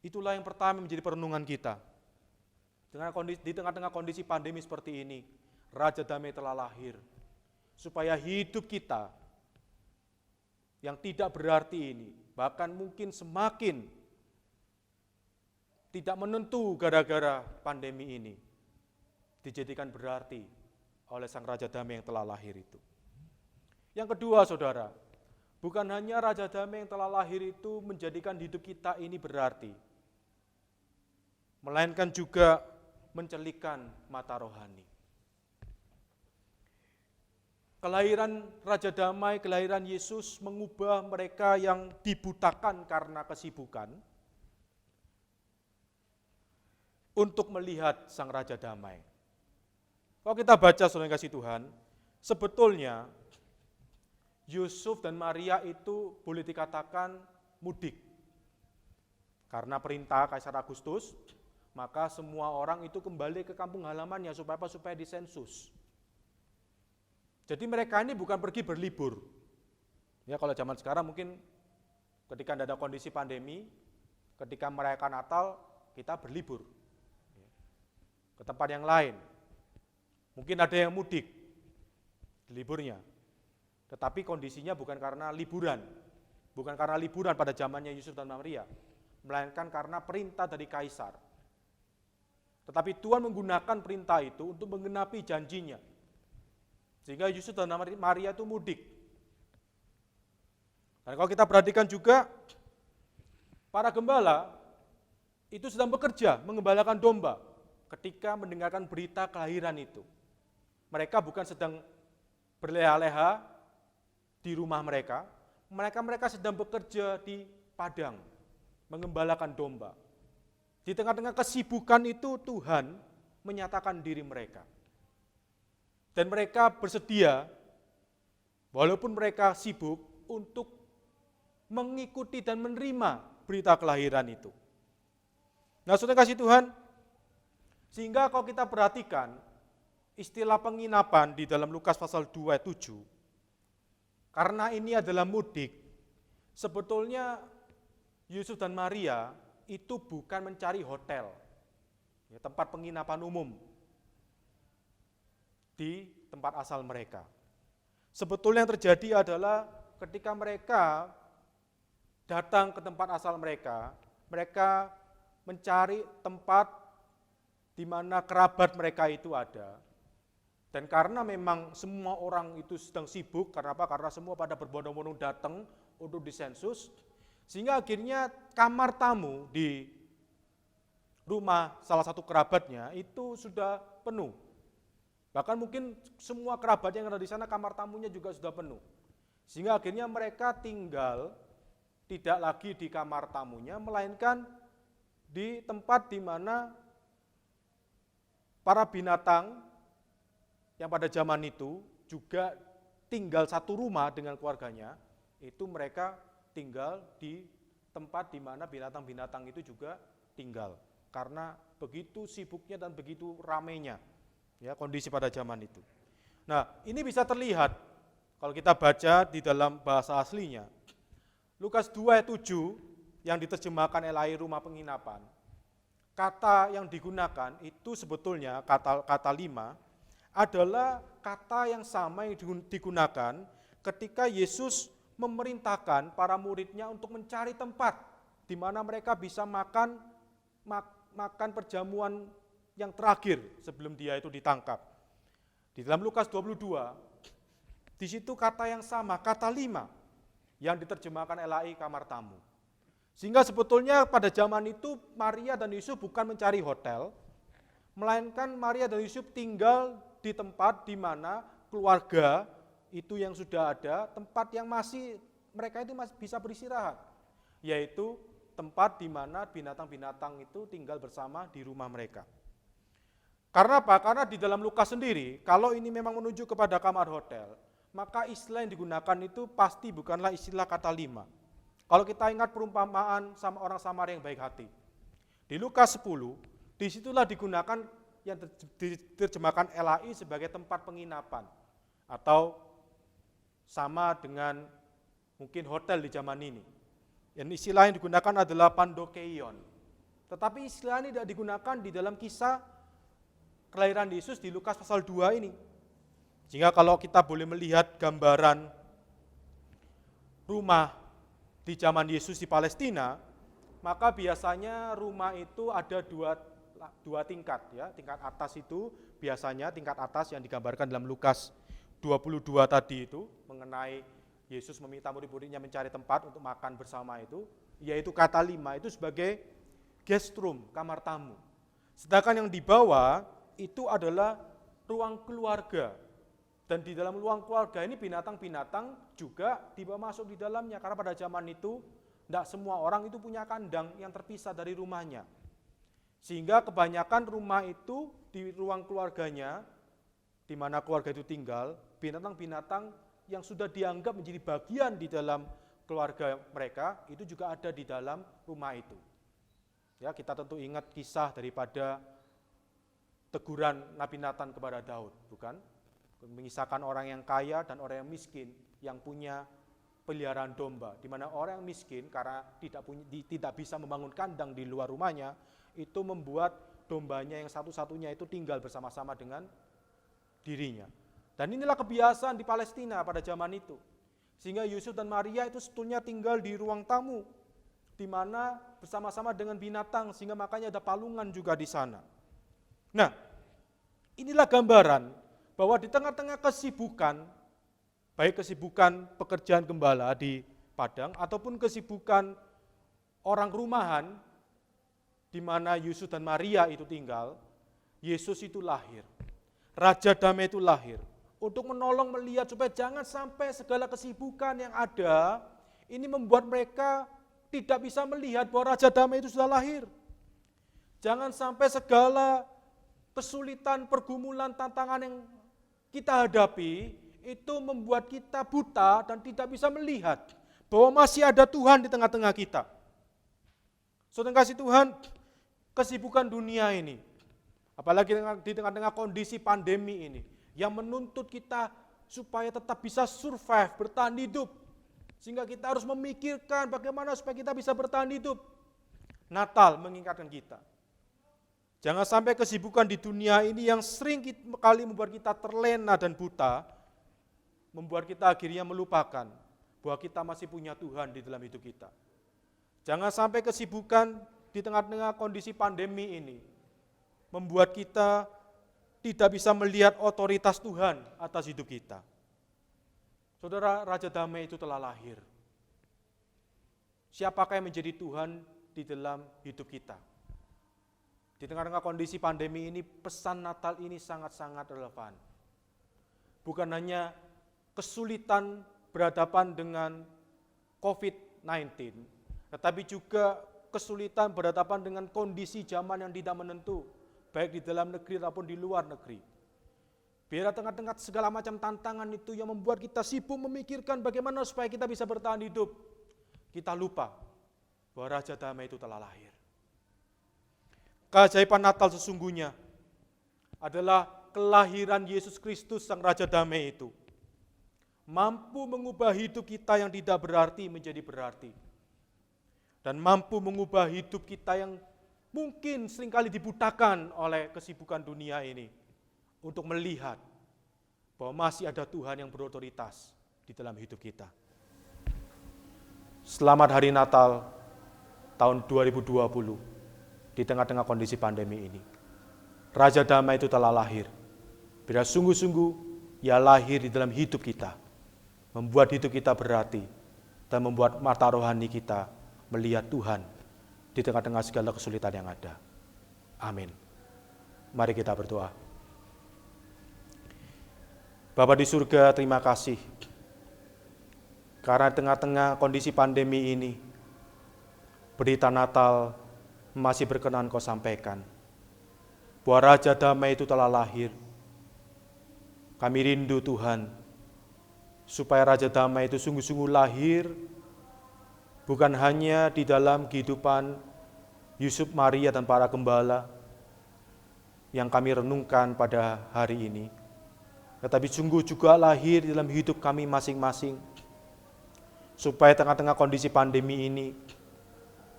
Itulah yang pertama menjadi perenungan kita. Di tengah-tengah kondisi pandemi seperti ini, Raja Damai telah lahir. Supaya hidup kita yang tidak berarti ini, bahkan mungkin semakin tidak menentu gara-gara pandemi ini, dijadikan berarti oleh Sang Raja Damai yang telah lahir itu. Yang kedua, saudara, bukan hanya Raja Damai yang telah lahir itu menjadikan hidup kita ini berarti, melainkan juga mencelikan mata rohani. Kelahiran Raja Damai, kelahiran Yesus mengubah mereka yang dibutakan karena kesibukan, untuk melihat Sang Raja Damai. Kalau kita baca saudara yang kasih Tuhan, sebetulnya Yusuf dan Maria itu boleh dikatakan mudik. Karena perintah Kaisar Agustus, maka semua orang itu kembali ke kampung halamannya supaya apa? Supaya disensus. Jadi mereka ini bukan pergi berlibur. Ya kalau zaman sekarang mungkin ketika tidak ada kondisi pandemi, ketika merayakan Natal, kita berlibur ke tempat yang lain. Mungkin ada yang mudik liburnya. Tetapi kondisinya bukan karena liburan. Bukan karena liburan pada zamannya Yusuf dan Maria. melainkan karena perintah dari kaisar. Tetapi Tuhan menggunakan perintah itu untuk menggenapi janjinya. Sehingga Yusuf dan Maria itu mudik. Dan kalau kita perhatikan juga, para gembala itu sedang bekerja mengembalakan domba ketika mendengarkan berita kelahiran itu. Mereka bukan sedang berleha-leha di rumah mereka, mereka sedang bekerja di padang, mengembalakan domba. Di tengah-tengah kesibukan itu Tuhan menyatakan diri mereka. Dan mereka bersedia, walaupun mereka sibuk, untuk mengikuti dan menerima berita kelahiran itu. Nah, saudara kasih Tuhan, sehingga kalau kita perhatikan, istilah penginapan di dalam Lukas pasal 2 ayat 7, karena ini adalah mudik, sebetulnya Yusuf dan Maria itu bukan mencari hotel, ya, tempat penginapan umum di tempat asal mereka. Sebetulnya yang terjadi adalah ketika mereka datang ke tempat asal mereka mencari tempat di mana kerabat mereka itu ada. Dan karena memang semua orang itu sedang sibuk, karena apa? Karena semua pada berbondong-bondong datang untuk disensus, sehingga akhirnya kamar tamu di rumah salah satu kerabatnya itu sudah penuh. Bahkan mungkin semua kerabat yang ada di sana kamar tamunya juga sudah penuh. Sehingga akhirnya mereka tinggal tidak lagi di kamar tamunya, melainkan di tempat di mana para binatang yang pada zaman itu juga tinggal satu rumah dengan keluarganya, itu mereka tinggal di tempat di mana binatang-binatang itu juga tinggal. Karena begitu sibuknya dan begitu ramainya ya kondisi pada zaman itu. Nah, ini bisa terlihat kalau kita baca di dalam bahasa aslinya. Lukas 2 ayat 7 yang diterjemahkan LAI rumah penginapan. Kata yang digunakan itu sebetulnya kata 5 adalah kata yang sama yang digunakan ketika Yesus memerintahkan para muridnya untuk mencari tempat di mana mereka bisa makan perjamuan yang terakhir sebelum dia itu ditangkap. Di dalam Lukas 22, di situ kata yang sama, kata 5, yang diterjemahkan LAI kamar tamu. Sehingga sebetulnya pada zaman itu Maria dan Yusuf bukan mencari hotel, melainkan Maria dan Yusuf tinggal di tempat di mana keluarga itu yang sudah ada, tempat yang mereka itu masih bisa beristirahat, yaitu tempat di mana binatang-binatang itu tinggal bersama di rumah mereka. Karena apa? Karena di dalam Lukas sendiri, kalau ini memang menuju kepada kamar hotel, maka istilah yang digunakan itu pasti bukanlah istilah kata 5. Kalau kita ingat perumpamaan sama orang Samaria yang baik hati. Di Lukas 10, disitulah digunakan yang diterjemahkan LAI sebagai tempat penginapan. Atau sama dengan mungkin hotel di zaman ini. Yang istilah yang digunakan adalah pandokeion. Tetapi istilah ini tidak digunakan di dalam kisah kelahiran Yesus di Lukas pasal 2 ini. Sehingga kalau kita boleh melihat gambaran rumah di zaman Yesus di Palestina, maka biasanya rumah itu ada dua tingkat, ya. Tingkat atas itu biasanya tingkat atas yang digambarkan dalam Lukas 22 tadi itu mengenai Yesus meminta murid-muridnya mencari tempat untuk makan bersama itu, yaitu kata 5 itu sebagai guest room, kamar tamu. Sedangkan yang di bawah itu adalah ruang keluarga. Dan di dalam ruang keluarga ini binatang-binatang juga dibawa masuk di dalamnya. Karena pada zaman itu, tidak semua orang itu punya kandang yang terpisah dari rumahnya. Sehingga kebanyakan rumah itu di ruang keluarganya, di mana keluarga itu tinggal, binatang-binatang yang sudah dianggap menjadi bagian di dalam keluarga mereka, itu juga ada di dalam rumah itu. Ya, kita tentu ingat kisah daripada teguran Nabi Nathan kepada Daud, bukan? Mengisahkan orang yang kaya dan orang yang miskin yang punya peliharaan domba, di mana orang yang miskin karena tidak bisa membangun kandang di luar rumahnya, itu membuat dombanya yang satu-satunya itu tinggal bersama-sama dengan dirinya. Dan inilah kebiasaan di Palestina pada zaman itu. Sehingga Yusuf dan Maria itu sebetulnya tinggal di ruang tamu, di mana bersama-sama dengan binatang, sehingga makanya ada palungan juga di sana. Nah, inilah gambaran bahwa di tengah-tengah kesibukan, baik kesibukan pekerjaan gembala di padang ataupun kesibukan orang rumahan di mana Yusuf dan Maria itu tinggal, Yesus itu lahir. Raja damai itu lahir untuk menolong melihat supaya jangan sampai segala kesibukan yang ada ini membuat mereka tidak bisa melihat bahwa Raja damai itu sudah lahir. Jangan sampai segala kesulitan, pergumulan, tantangan yang kita hadapi itu membuat kita buta dan tidak bisa melihat bahwa masih ada Tuhan di tengah-tengah kita. Saudara kasih Tuhan, kesibukan dunia ini, apalagi di tengah-tengah kondisi pandemi ini, yang menuntut kita supaya tetap bisa survive, bertahan hidup. Sehingga kita harus memikirkan bagaimana supaya kita bisa bertahan hidup. Natal mengingatkan kita. Jangan sampai kesibukan di dunia ini yang sering kali membuat kita terlena dan buta, membuat kita akhirnya melupakan bahwa kita masih punya Tuhan di dalam hidup kita. Jangan sampai kesibukan di tengah-tengah kondisi pandemi ini membuat kita tidak bisa melihat otoritas Tuhan atas hidup kita. Saudara, Raja Damai itu telah lahir. Siapakah yang menjadi Tuhan di dalam hidup kita? Di tengah-tengah kondisi pandemi ini, pesan Natal ini sangat-sangat relevan. Bukan hanya kesulitan berhadapan dengan COVID-19, tetapi juga kesulitan berhadapan dengan kondisi zaman yang tidak menentu, baik di dalam negeri ataupun di luar negeri. Biar tengah-tengah segala macam tantangan itu yang membuat kita sibuk memikirkan bagaimana supaya kita bisa bertahan hidup, kita lupa bahwa Raja Damai itu telah lahir. Keajaiban Natal sesungguhnya adalah kelahiran Yesus Kristus Sang Raja Damai itu. Mampu mengubah hidup kita yang tidak berarti menjadi berarti. Dan mampu mengubah hidup kita yang mungkin seringkali dibutakan oleh kesibukan dunia ini untuk melihat bahwa masih ada Tuhan yang berotoritas di dalam hidup kita. Selamat Hari Natal tahun 2020 di tengah-tengah kondisi pandemi ini. Raja Damai itu telah lahir. Bila sungguh-sungguh ia lahir di dalam hidup kita, membuat hidup kita berarti dan membuat mata rohani kita melihat Tuhan di tengah-tengah segala kesulitan yang ada. Amin. Mari kita berdoa. Bapa di surga, terima kasih. Karena tengah-tengah kondisi pandemi ini, berita Natal masih berkenan Kau sampaikan. Bahwa Raja Damai itu telah lahir. Kami rindu Tuhan, supaya Raja Damai itu sungguh-sungguh lahir, bukan hanya di dalam kehidupan Yusuf, Maria, dan para gembala yang kami renungkan pada hari ini, tetapi sungguh juga lahir di dalam hidup kami masing-masing, supaya tengah-tengah kondisi pandemi ini,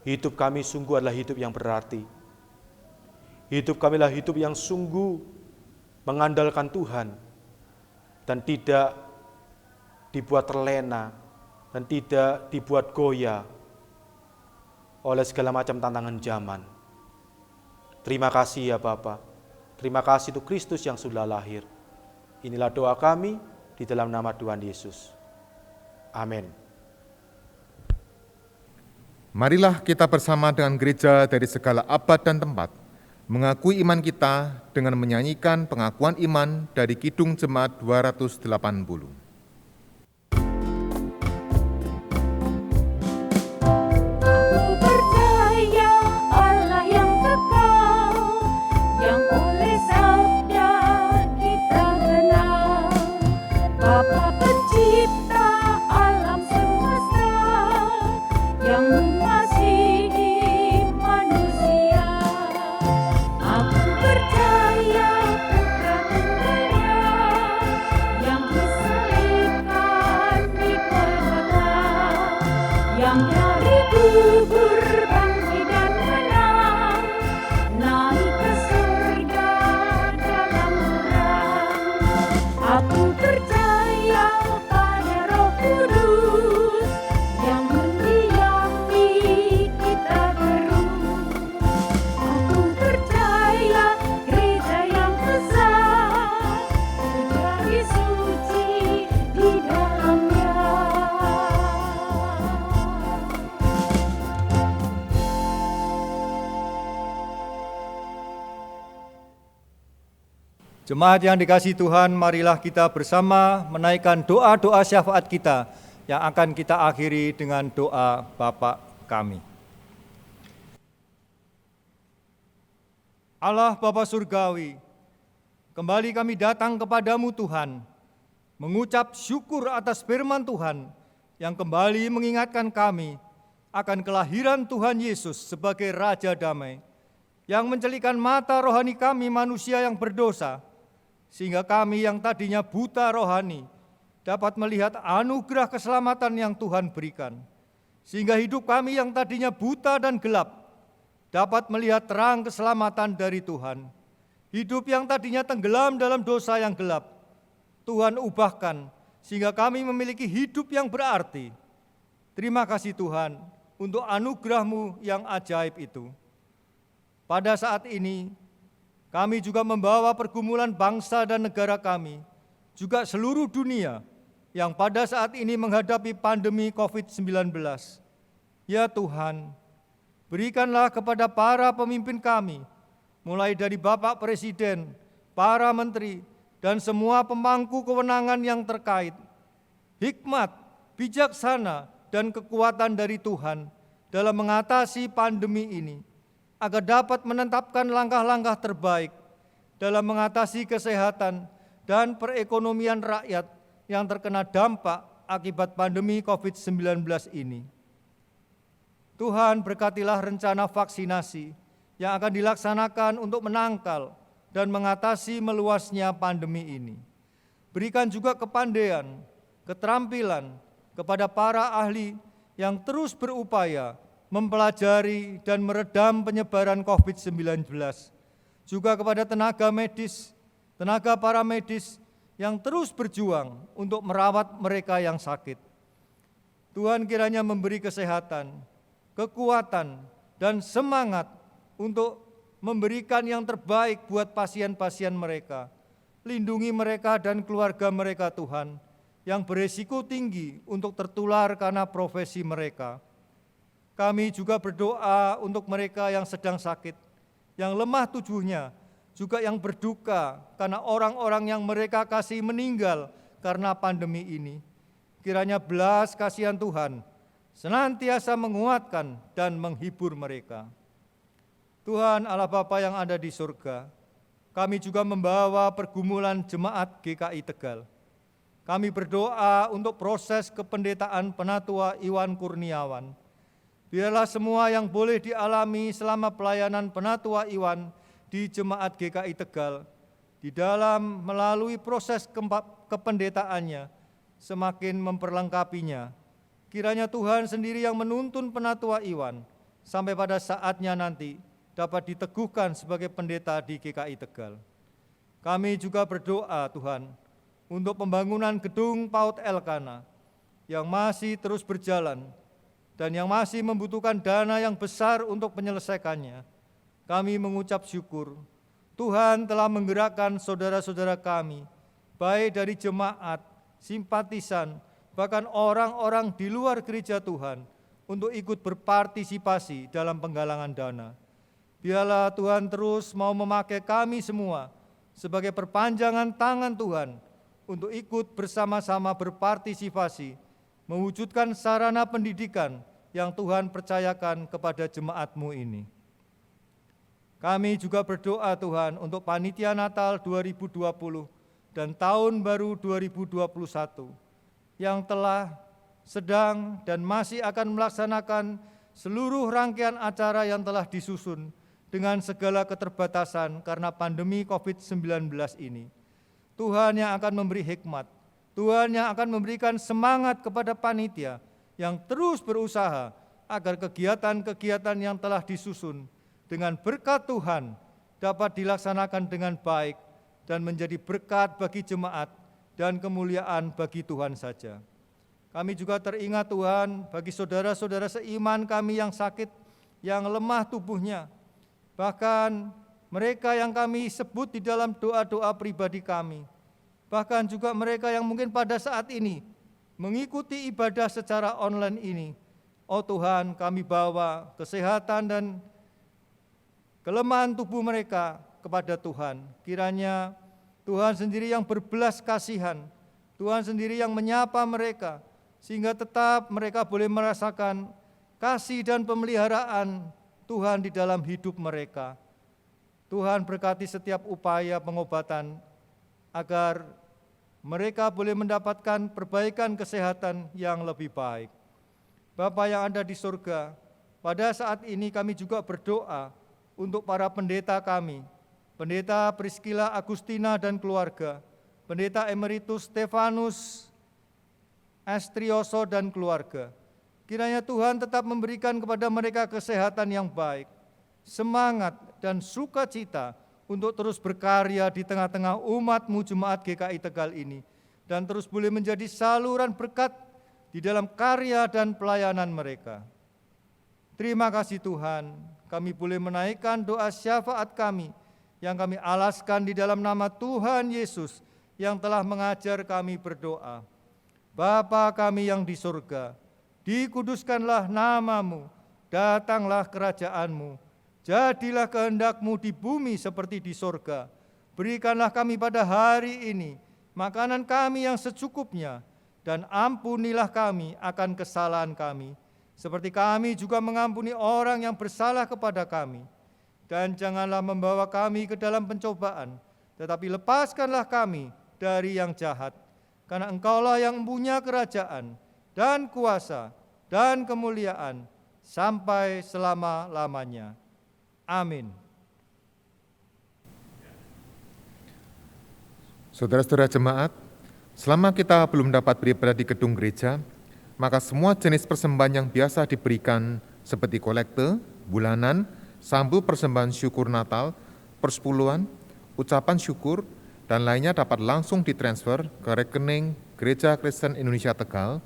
hidup kami sungguh adalah hidup yang berarti. Hidup kami adalah hidup yang sungguh mengandalkan Tuhan, dan tidak dibuat terlena, dan tidak dibuat goyah oleh segala macam tantangan zaman. Terima kasih ya Bapa. Terima kasih untuk Kristus yang sudah lahir. Inilah doa kami di dalam nama Tuhan Yesus. Amin. Marilah kita bersama dengan gereja dari segala abad dan tempat, mengakui iman kita dengan menyanyikan pengakuan iman dari Kidung Jemaat 280. Jemaat yang dikasihi Tuhan, marilah kita bersama menaikkan doa-doa syafaat kita yang akan kita akhiri dengan doa Bapa kami. Allah Bapa Surgawi, kembali kami datang kepadamu Tuhan, mengucap syukur atas firman Tuhan yang kembali mengingatkan kami akan kelahiran Tuhan Yesus sebagai Raja Damai, yang mencelikan mata rohani kami manusia yang berdosa, sehingga kami yang tadinya buta rohani dapat melihat anugerah keselamatan yang Tuhan berikan. Sehingga hidup kami yang tadinya buta dan gelap dapat melihat terang keselamatan dari Tuhan. Hidup yang tadinya tenggelam dalam dosa yang gelap, Tuhan ubahkan sehingga kami memiliki hidup yang berarti. Terima kasih Tuhan untuk anugerah-Mu yang ajaib itu. Pada saat ini, kami juga membawa pergumulan bangsa dan negara kami, juga seluruh dunia yang pada saat ini menghadapi pandemi COVID-19. Ya Tuhan, berikanlah kepada para pemimpin kami, mulai dari Bapak Presiden, para menteri, dan semua pemangku kewenangan yang terkait, hikmat, bijaksana, dan kekuatan dari Tuhan dalam mengatasi pandemi ini, agar dapat menetapkan langkah-langkah terbaik dalam mengatasi kesehatan dan perekonomian rakyat yang terkena dampak akibat pandemi COVID-19 ini. Tuhan, berkatilah rencana vaksinasi yang akan dilaksanakan untuk menangkal dan mengatasi meluasnya pandemi ini. Berikan juga kepandaian, keterampilan kepada para ahli yang terus berupaya mempelajari dan meredam penyebaran COVID-19, juga kepada tenaga medis, tenaga paramedis yang terus berjuang untuk merawat mereka yang sakit. Tuhan kiranya memberi kesehatan, kekuatan, dan semangat untuk memberikan yang terbaik buat pasien-pasien mereka. Lindungi mereka dan keluarga mereka Tuhan, yang beresiko tinggi untuk tertular karena profesi mereka. Kami juga berdoa untuk mereka yang sedang sakit, yang lemah tubuhnya, juga yang berduka karena orang-orang yang mereka kasih meninggal karena pandemi ini. Kiranya belas kasihan Tuhan senantiasa menguatkan dan menghibur mereka. Tuhan Allah Bapa yang ada di surga, kami juga membawa pergumulan jemaat GKI Tegal. Kami berdoa untuk proses kependetaan Penatua Iwan Kurniawan. Biarlah semua yang boleh dialami selama pelayanan Penatua Iwan di Jemaat GKI Tegal, di dalam melalui proses kependetaannya, semakin memperlengkapinya. Kiranya Tuhan sendiri yang menuntun Penatua Iwan, sampai pada saatnya nanti dapat diteguhkan sebagai pendeta di GKI Tegal. Kami juga berdoa Tuhan, untuk pembangunan gedung PAUD Elkana, yang masih terus berjalan, dan yang masih membutuhkan dana yang besar untuk menyelesaikannya. Kami mengucap syukur, Tuhan telah menggerakkan saudara-saudara kami, baik dari jemaat, simpatisan, bahkan orang-orang di luar gereja Tuhan, untuk ikut berpartisipasi dalam penggalangan dana. Biarlah Tuhan terus mau memakai kami semua sebagai perpanjangan tangan Tuhan, untuk ikut bersama-sama berpartisipasi, mewujudkan sarana pendidikan yang Tuhan percayakan kepada jemaat-Mu ini. Kami juga berdoa Tuhan untuk Panitia Natal 2020 dan Tahun Baru 2021 yang telah, sedang, dan masih akan melaksanakan seluruh rangkaian acara yang telah disusun dengan segala keterbatasan karena pandemi COVID-19 ini. Tuhan yang akan memberi hikmat, Tuhan yang akan memberikan semangat kepada panitia yang terus berusaha agar kegiatan-kegiatan yang telah disusun dengan berkat Tuhan dapat dilaksanakan dengan baik dan menjadi berkat bagi jemaat dan kemuliaan bagi Tuhan saja. Kami juga teringat Tuhan bagi saudara-saudara seiman kami yang sakit, yang lemah tubuhnya, bahkan mereka yang kami sebut di dalam doa-doa pribadi kami, bahkan juga mereka yang mungkin pada saat ini mengikuti ibadah secara online ini. Oh Tuhan, kami bawa kesehatan dan kelemahan tubuh mereka kepada Tuhan. Kiranya Tuhan sendiri yang berbelas kasihan, Tuhan sendiri yang menyapa mereka, sehingga tetap mereka boleh merasakan kasih dan pemeliharaan Tuhan di dalam hidup mereka. Tuhan berkati setiap upaya pengobatan, agar mereka boleh mendapatkan perbaikan kesehatan yang lebih baik. Bapa yang ada di surga, pada saat ini kami juga berdoa untuk para pendeta kami, Pendeta Priscilla Agustina dan keluarga, Pendeta Emeritus Stefanus Estrioso dan keluarga. Kiranya Tuhan tetap memberikan kepada mereka kesehatan yang baik, semangat dan sukacita untuk terus berkarya di tengah-tengah umat-Mu Jemaat GKI Tegal ini, dan terus boleh menjadi saluran berkat di dalam karya dan pelayanan mereka. Terima kasih Tuhan, kami boleh menaikkan doa syafaat kami yang kami alaskan di dalam nama Tuhan Yesus yang telah mengajar kami berdoa. Bapa kami yang di surga, dikuduskanlah nama-Mu, datanglah kerajaan-Mu, jadilah kehendak-Mu di bumi seperti di surga. Berikanlah kami pada hari ini makanan kami yang secukupnya, dan ampunilah kami akan kesalahan kami, seperti kami juga mengampuni orang yang bersalah kepada kami. Dan janganlah membawa kami ke dalam pencobaan, tetapi lepaskanlah kami dari yang jahat. Karena Engkaulah yang mempunyai kerajaan dan kuasa dan kemuliaan sampai selama-lamanya. Amin. Saudara-saudara jemaat, selama kita belum dapat beribadah di gedung gereja, maka semua jenis persembahan yang biasa diberikan seperti kolekte, bulanan, sambal persembahan syukur Natal, persepuluhan, ucapan syukur, dan lainnya dapat langsung ditransfer ke rekening Gereja Kristen Indonesia Tegal,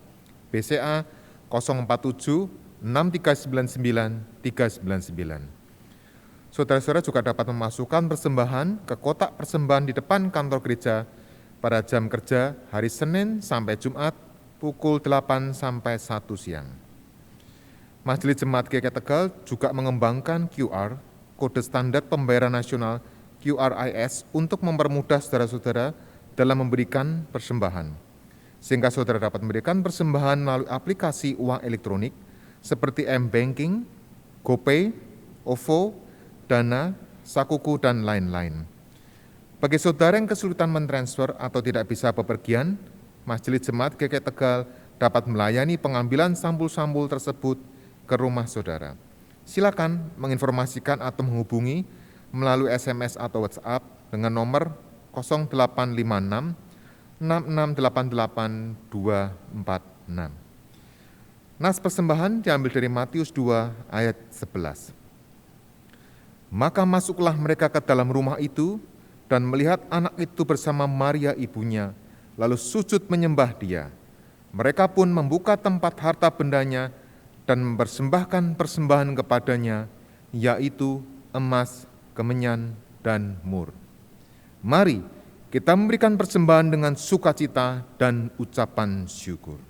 BCA 047 6399 399. Saudara-saudara juga dapat memasukkan persembahan ke kotak persembahan di depan kantor gereja pada jam kerja hari Senin sampai Jumat pukul 8 sampai 1 siang. Majelis Jemaat GKI Tegal juga mengembangkan QR, kode standar pembayaran nasional QRIS, untuk mempermudah saudara-saudara dalam memberikan persembahan, sehingga saudara dapat memberikan persembahan melalui aplikasi uang elektronik seperti M-Banking, GoPay, OVO, Dana, Sakuku, dan lain-lain. Bagi saudara yang kesulitan mentransfer atau tidak bisa bepergian, Majelis Jemaat GKI Tegal dapat melayani pengambilan sampul-sampul tersebut ke rumah saudara. Silakan menginformasikan atau menghubungi melalui SMS atau WhatsApp dengan nomor 0856 6688 246. Nas persembahan diambil dari Matius 2 ayat 11. Maka masuklah mereka ke dalam rumah itu dan melihat anak itu bersama Maria ibunya, lalu sujud menyembah dia. Mereka pun membuka tempat harta bendanya dan mempersembahkan persembahan kepadanya, yaitu emas, kemenyan, dan mur. Mari kita memberikan persembahan dengan sukacita dan ucapan syukur.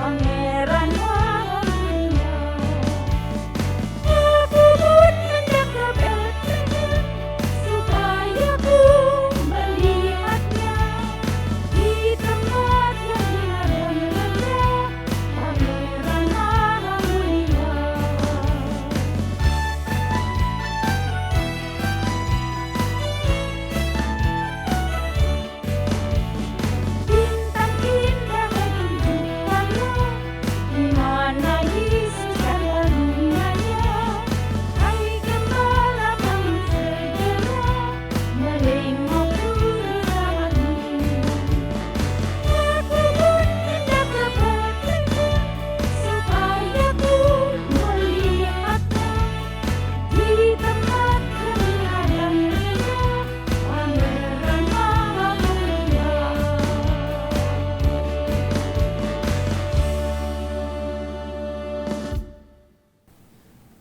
Pangeran Maria,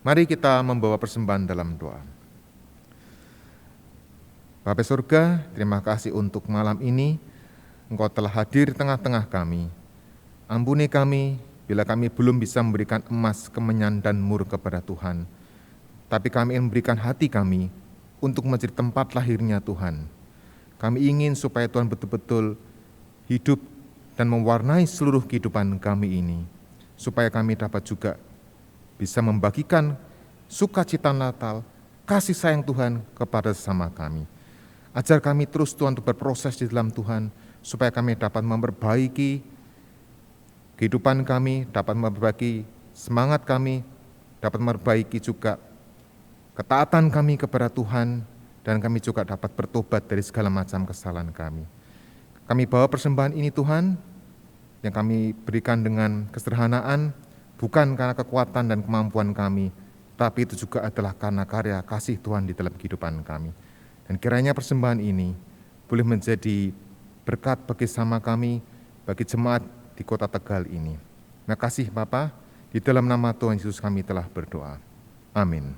Mari kita membawa persembahan dalam doa. Bapa surga, terima kasih untuk malam ini. Engkau telah hadir di tengah-tengah kami. Ampuni kami bila kami belum bisa memberikan emas, kemenyan, dan mur kepada Tuhan. Tapi kami ingin memberikan hati kami untuk menjadi tempat lahirnya Tuhan. Kami ingin supaya Tuhan betul-betul hidup dan mewarnai seluruh kehidupan kami ini. Supaya kami dapat juga bisa membagikan sukacita Natal, kasih sayang Tuhan kepada sesama kami. Ajar kami terus Tuhan untuk berproses di dalam Tuhan, supaya kami dapat memperbaiki kehidupan kami, dapat memperbaiki semangat kami, dapat memperbaiki juga ketaatan kami kepada Tuhan, dan kami juga dapat bertobat dari segala macam kesalahan kami. Kami bawa persembahan ini Tuhan, yang kami berikan dengan kesederhanaan, bukan karena kekuatan dan kemampuan kami, tapi itu juga adalah karena karya kasih Tuhan di dalam kehidupan kami. Dan kiranya persembahan ini boleh menjadi berkat bagi sama kami, bagi jemaat di kota Tegal ini. Terima kasih Bapa, di dalam nama Tuhan Yesus kami telah berdoa. Amin.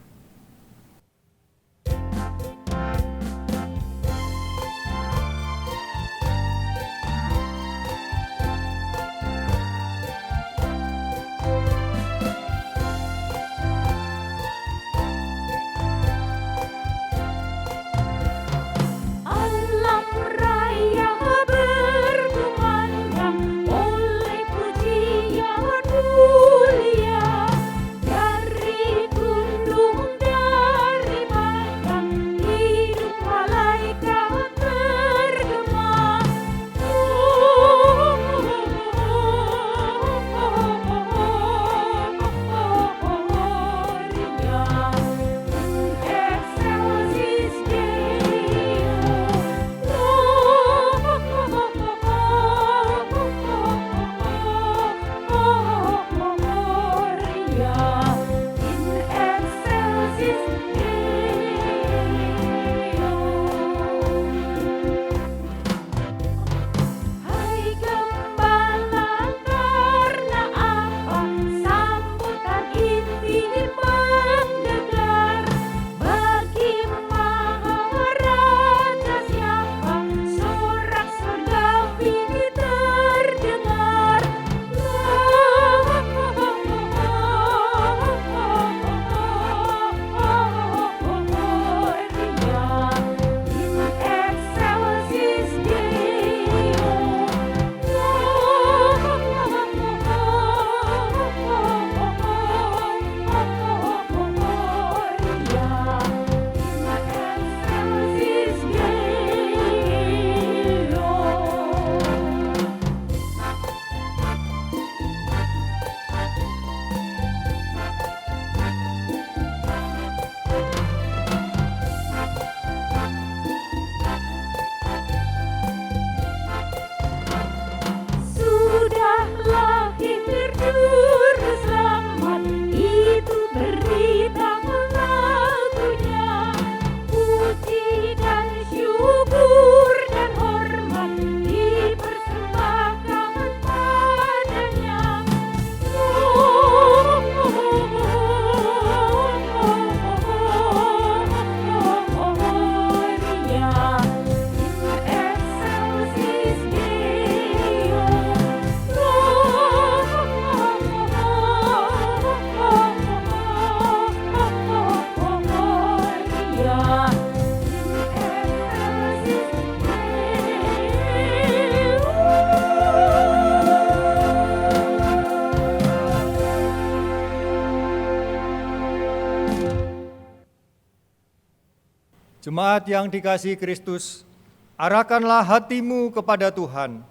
Jemaat yang dikasihi Kristus, arahkanlah hatimu kepada Tuhan.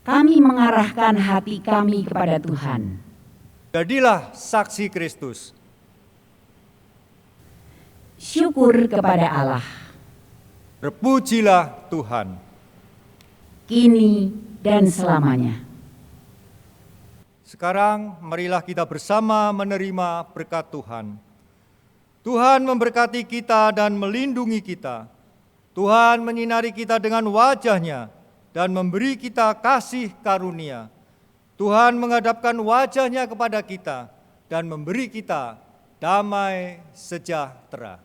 Kami mengarahkan hati kami kepada Tuhan. Jadilah saksi Kristus. Syukur kepada Allah, Terpujilah Tuhan. kini dan selamanya. Sekarang marilah kita bersama menerima berkat Tuhan. Tuhan memberkati kita dan melindungi kita. Tuhan menyinari kita dengan wajah-Nya dan memberi kita kasih karunia. Tuhan menghadapkan wajah-Nya kepada kita dan memberi kita damai sejahtera.